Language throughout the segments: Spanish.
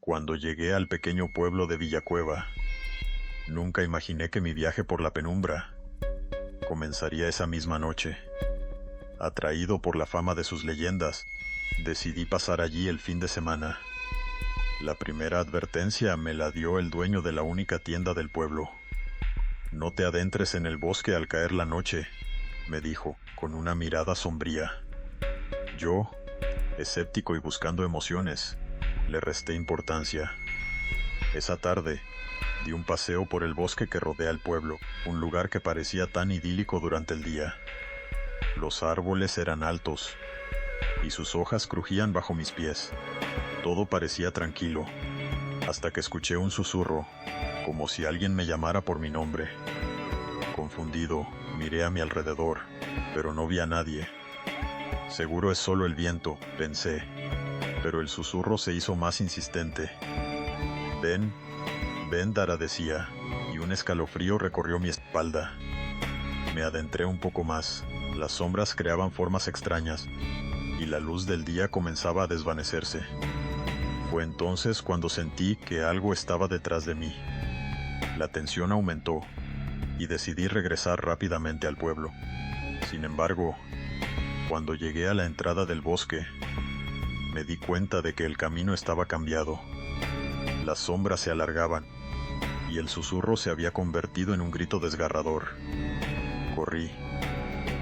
Cuando llegué al pequeño pueblo de Villacueva, nunca imaginé que mi viaje por la penumbra comenzaría esa misma noche. Atraído por la fama de sus leyendas, decidí pasar allí el fin de semana. La primera advertencia me la dio el dueño de la única tienda del pueblo. No te adentres en el bosque al caer la noche, me dijo, con una mirada sombría. Yo, escéptico y buscando emociones, le resté importancia. Esa tarde, di un paseo por el bosque que rodea el pueblo, un lugar que parecía tan idílico durante el día. Los árboles eran altos, y sus hojas crujían bajo mis pies. Todo parecía tranquilo, hasta que escuché un susurro, como si alguien me llamara por mi nombre. Confundido, miré a mi alrededor, pero no vi a nadie. Seguro es solo el viento, pensé, pero el susurro se hizo más insistente. Ven, ven, Dara, decía, y un escalofrío recorrió mi espalda. Me adentré un poco más, las sombras creaban formas extrañas, y la luz del día comenzaba a desvanecerse. Fue entonces cuando sentí que algo estaba detrás de mí. La tensión aumentó, y decidí regresar rápidamente al pueblo. Sin embargo, cuando llegué a la entrada del bosque, me di cuenta de que el camino estaba cambiado. Las sombras se alargaban, y el susurro se había convertido en un grito desgarrador. Corrí,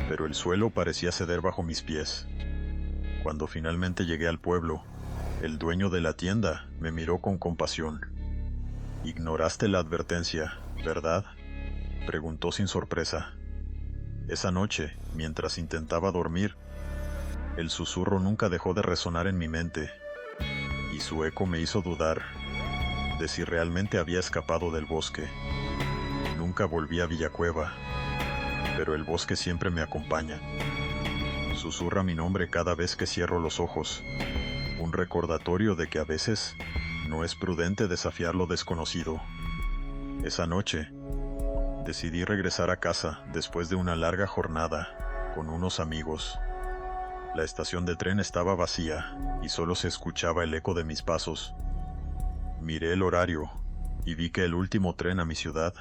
pero el suelo parecía ceder bajo mis pies. Cuando finalmente llegué al pueblo, el dueño de la tienda me miró con compasión. «Ignoraste la advertencia, ¿verdad?», preguntó sin sorpresa. Esa noche, mientras intentaba dormir, el susurro nunca dejó de resonar en mi mente, y su eco me hizo dudar de si realmente había escapado del bosque. Nunca volví a Villacueva, pero el bosque siempre me acompaña. Susurra mi nombre cada vez que cierro los ojos, un recordatorio de que a veces no es prudente desafiar lo desconocido. Esa noche, decidí regresar a casa después de una larga jornada con unos amigos. La estación de tren estaba vacía y solo se escuchaba el eco de mis pasos. Miré el horario y vi que el último tren a mi ciudad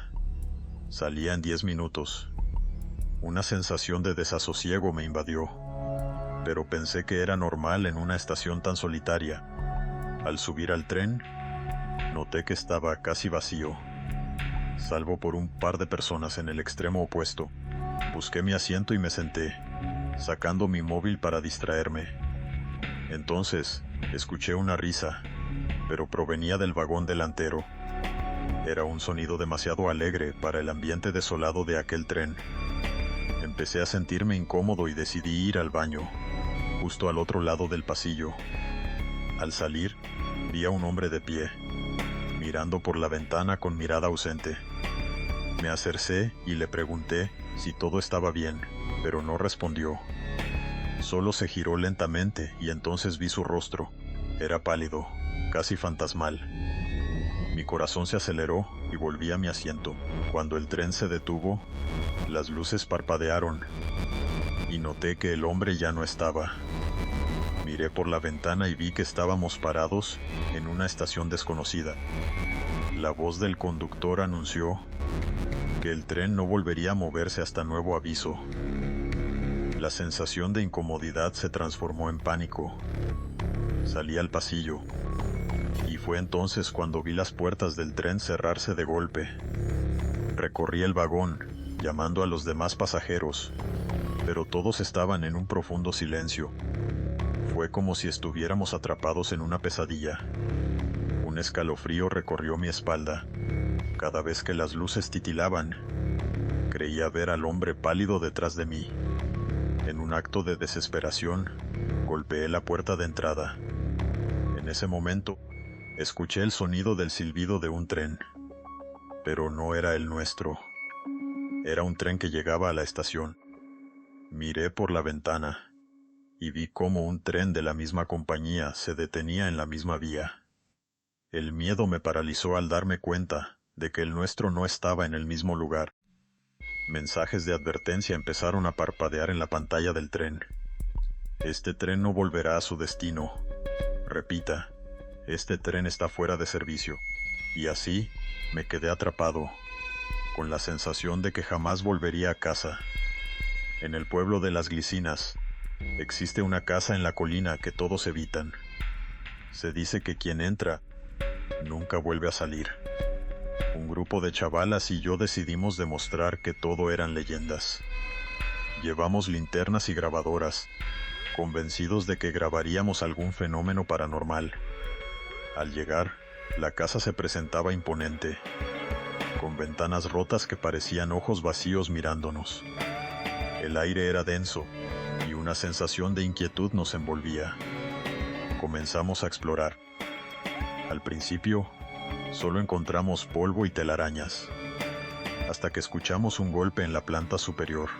salía en 10 minutos. Una sensación de desasosiego me invadió, pero pensé que era normal en una estación tan solitaria. Al subir al tren, noté que estaba casi vacío, salvo por un par de personas en el extremo opuesto. Busqué mi asiento y me senté, sacando mi móvil para distraerme. Entonces, escuché una risa, pero provenía del vagón delantero. Era un sonido demasiado alegre para el ambiente desolado de aquel tren. Empecé a sentirme incómodo y decidí ir al baño, justo al otro lado del pasillo. Al salir, vi a un hombre de pie, mirando por la ventana con mirada ausente. Me acercé y le pregunté si todo estaba bien, pero no respondió. Solo se giró lentamente y entonces vi su rostro. Era pálido, casi fantasmal. Mi corazón se aceleró y volví a mi asiento. Cuando el tren se detuvo, las luces parpadearon y noté que el hombre ya no estaba. Miré por la ventana y vi que estábamos parados en una estación desconocida. La voz del conductor anunció que el tren no volvería a moverse hasta nuevo aviso. La sensación de incomodidad se transformó en pánico. Salí al pasillo, y fue entonces cuando vi las puertas del tren cerrarse de golpe. Recorrí el vagón, llamando a los demás pasajeros, pero todos estaban en un profundo silencio. Fue como si estuviéramos atrapados en una pesadilla. Un escalofrío recorrió mi espalda. Cada vez que las luces titilaban, creía ver al hombre pálido detrás de mí. En un acto de desesperación, golpeé la puerta de entrada. En ese momento, escuché el sonido del silbido de un tren. Pero no era el nuestro. Era un tren que llegaba a la estación. Miré por la ventana y vi cómo un tren de la misma compañía se detenía en la misma vía. El miedo me paralizó al darme cuenta de que el nuestro no estaba en el mismo lugar. Mensajes de advertencia empezaron a parpadear en la pantalla del tren. Este tren no volverá a su destino. Repita, este tren está fuera de servicio. Y así me quedé atrapado, con la sensación de que jamás volvería a casa. En el pueblo de Las Glicinas, existe una casa en la colina que todos evitan. Se dice que quien entra, nunca vuelve a salir. Un grupo de chavalas y yo decidimos demostrar que todo eran leyendas. Llevamos linternas y grabadoras, convencidos de que grabaríamos algún fenómeno paranormal. Al llegar, la casa se presentaba imponente, con ventanas rotas que parecían ojos vacíos mirándonos. El aire era denso y una sensación de inquietud nos envolvía. Comenzamos a explorar. Al principio, solo encontramos polvo y telarañas, hasta que escuchamos un golpe en la planta superior.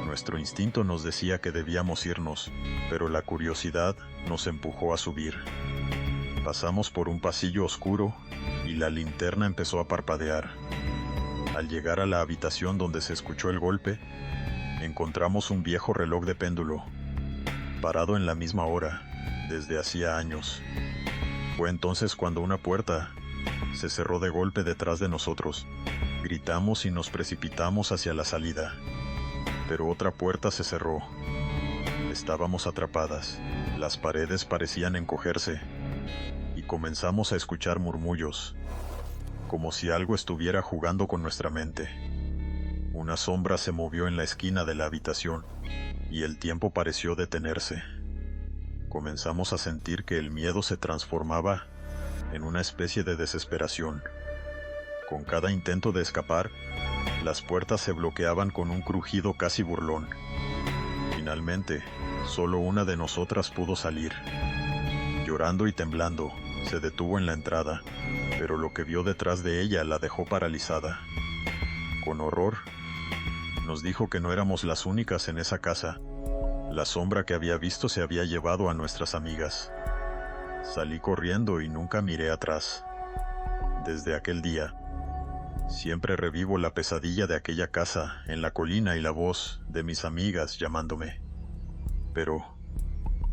Nuestro instinto nos decía que debíamos irnos, pero la curiosidad nos empujó a subir. Pasamos por un pasillo oscuro y la linterna empezó a parpadear. Al llegar a la habitación donde se escuchó el golpe, encontramos un viejo reloj de péndulo, parado en la misma hora, desde hacía años. Fue entonces cuando una puerta se cerró de golpe detrás de nosotros. Gritamos y nos precipitamos hacia la salida, pero otra puerta se cerró. Estábamos atrapadas, las paredes parecían encogerse, y comenzamos a escuchar murmullos, como si algo estuviera jugando con nuestra mente. Una sombra se movió en la esquina de la habitación, y el tiempo pareció detenerse. Comenzamos a sentir que el miedo se transformaba en una especie de desesperación. Con cada intento de escapar, las puertas se bloqueaban con un crujido casi burlón. Finalmente, solo una de nosotras pudo salir. Llorando y temblando, se detuvo en la entrada, pero lo que vio detrás de ella la dejó paralizada. Con horror, nos dijo que no éramos las únicas en esa casa. La sombra que había visto se había llevado a nuestras amigas. Salí corriendo y nunca miré atrás. Desde aquel día, siempre revivo la pesadilla de aquella casa en la colina y la voz de mis amigas llamándome. Pero,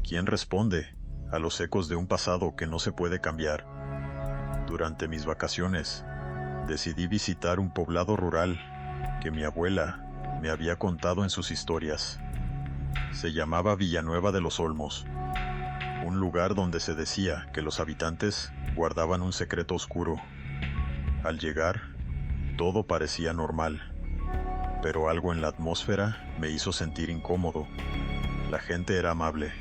¿quién responde a los ecos de un pasado que no se puede cambiar? Durante mis vacaciones, decidí visitar un poblado rural que mi abuela me había contado en sus historias. Se llamaba Villanueva de los Olmos, un lugar donde se decía que los habitantes guardaban un secreto oscuro. Al llegar, todo parecía normal, pero algo en la atmósfera me hizo sentir incómodo. La gente era amable,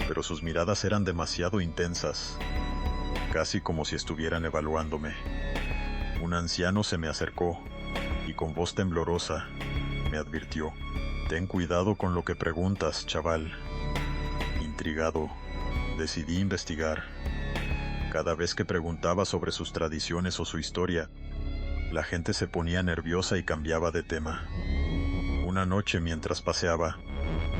pero sus miradas eran demasiado intensas, casi como si estuvieran evaluándome. Un anciano se me acercó y con voz temblorosa me advirtió: «Ten cuidado con lo que preguntas, chaval». Intrigado, decidí investigar. Cada vez que preguntaba sobre sus tradiciones o su historia, la gente se ponía nerviosa y cambiaba de tema. Una noche, mientras paseaba,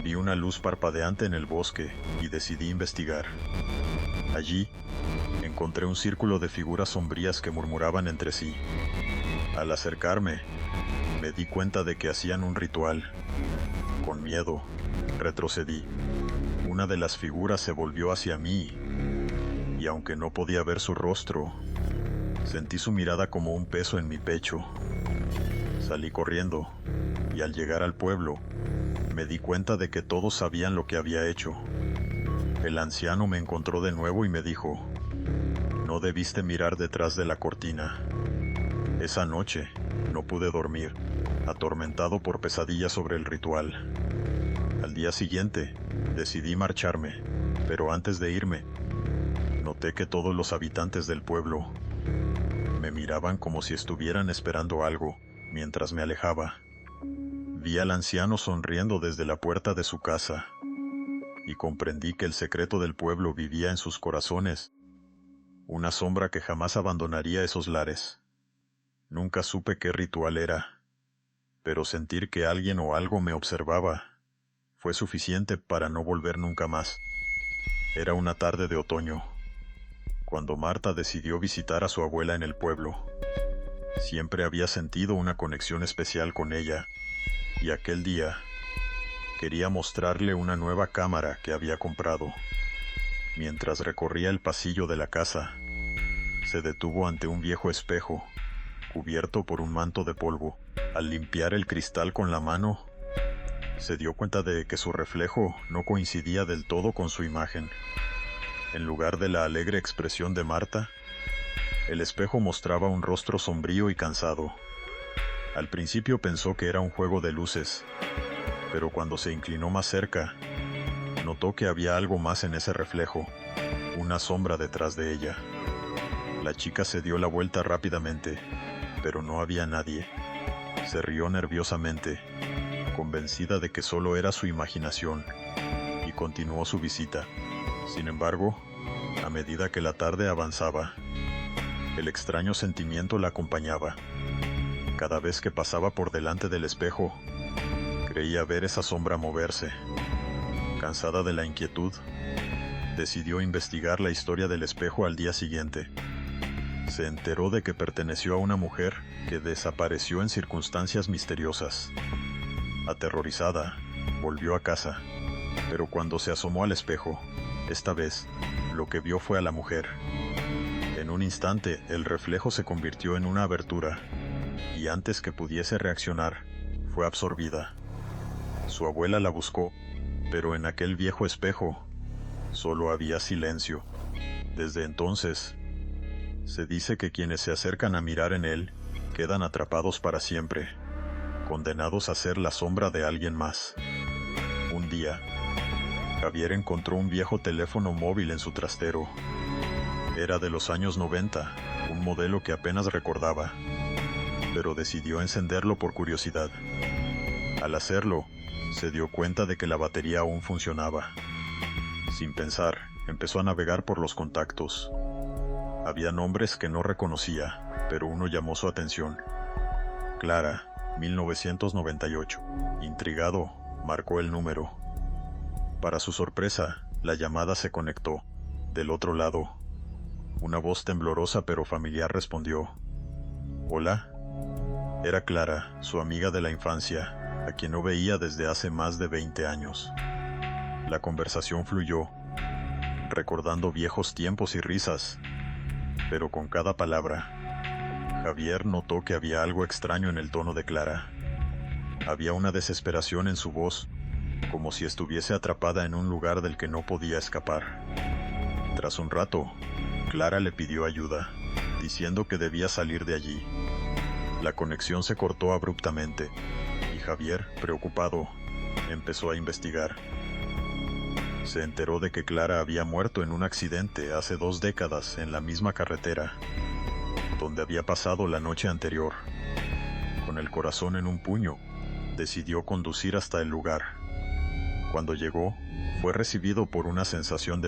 vi una luz parpadeante en el bosque y decidí investigar. Allí, encontré un círculo de figuras sombrías que murmuraban entre sí. Al acercarme, me di cuenta de que hacían un ritual. Con miedo, retrocedí. Una de las figuras se volvió hacia mí, y aunque no podía ver su rostro, sentí su mirada como un peso en mi pecho. Salí corriendo, y al llegar al pueblo, me di cuenta de que todos sabían lo que había hecho. El anciano me encontró de nuevo y me dijo: «No debiste mirar detrás de la cortina». Esa noche, no pude dormir, atormentado por pesadillas sobre el ritual. Al día siguiente, decidí marcharme, pero antes de irme, noté que todos los habitantes del pueblo me miraban como si estuvieran esperando algo mientras me alejaba. Vi al anciano sonriendo desde la puerta de su casa y comprendí que el secreto del pueblo vivía en sus corazones, una sombra que jamás abandonaría esos lares. Nunca supe qué ritual era, pero sentir que alguien o algo me observaba fue suficiente para no volver nunca más. Era una tarde de otoño, cuando Marta decidió visitar a su abuela en el pueblo. Siempre había sentido una conexión especial con ella, y aquel día quería mostrarle una nueva cámara que había comprado. Mientras recorría el pasillo de la casa, se detuvo ante un viejo espejo, cubierto por un manto de polvo. Al limpiar el cristal con la mano, se dio cuenta de que su reflejo no coincidía del todo con su imagen. En lugar de la alegre expresión de Marta, el espejo mostraba un rostro sombrío y cansado. Al principio pensó que era un juego de luces, pero cuando se inclinó más cerca, notó que había algo más en ese reflejo, una sombra detrás de ella. La chica se dio la vuelta rápidamente, pero no había nadie. Se rió nerviosamente, convencida de que solo era su imaginación, y continuó su visita. Sin embargo, a medida que la tarde avanzaba, el extraño sentimiento la acompañaba. Cada vez que pasaba por delante del espejo, creía ver esa sombra moverse. Cansada de la inquietud, decidió investigar la historia del espejo al día siguiente. Se enteró de que perteneció a una mujer que desapareció en circunstancias misteriosas. Aterrorizada, volvió a casa, pero cuando se asomó al espejo, esta vez, lo que vio fue a la mujer. En un instante, el reflejo se convirtió en una abertura, y antes que pudiese reaccionar, fue absorbida. Su abuela la buscó, pero en aquel viejo espejo solo había silencio. Desde entonces, se dice que quienes se acercan a mirar en él quedan atrapados para siempre, condenados a ser la sombra de alguien más. Un día, Javier encontró un viejo teléfono móvil en su trastero. Era de los años 90, un modelo que apenas recordaba, pero decidió encenderlo por curiosidad. Al hacerlo, se dio cuenta de que la batería aún funcionaba. Sin pensar, empezó a navegar por los contactos. Había nombres que no reconocía, pero uno llamó su atención. Clara, 1998. Intrigado, marcó el número. Para su sorpresa, la llamada se conectó. Del otro lado, una voz temblorosa pero familiar respondió. ¿Hola? Era Clara, su amiga de la infancia, a quien no veía desde hace más de 20 años. La conversación fluyó, recordando viejos tiempos y risas, pero con cada palabra, Javier notó que había algo extraño en el tono de Clara. Había una desesperación en su voz, como si estuviese atrapada en un lugar del que no podía escapar. Tras un rato, Clara le pidió ayuda, diciendo que debía salir de allí. La conexión se cortó abruptamente, y Javier, preocupado, empezó a investigar. Se enteró de que Clara había muerto en un accidente hace 2 décadas en la misma carretera, donde había pasado la noche anterior. Con el corazón en un puño, decidió conducir hasta el lugar. Cuando llegó, fue recibido por una sensación de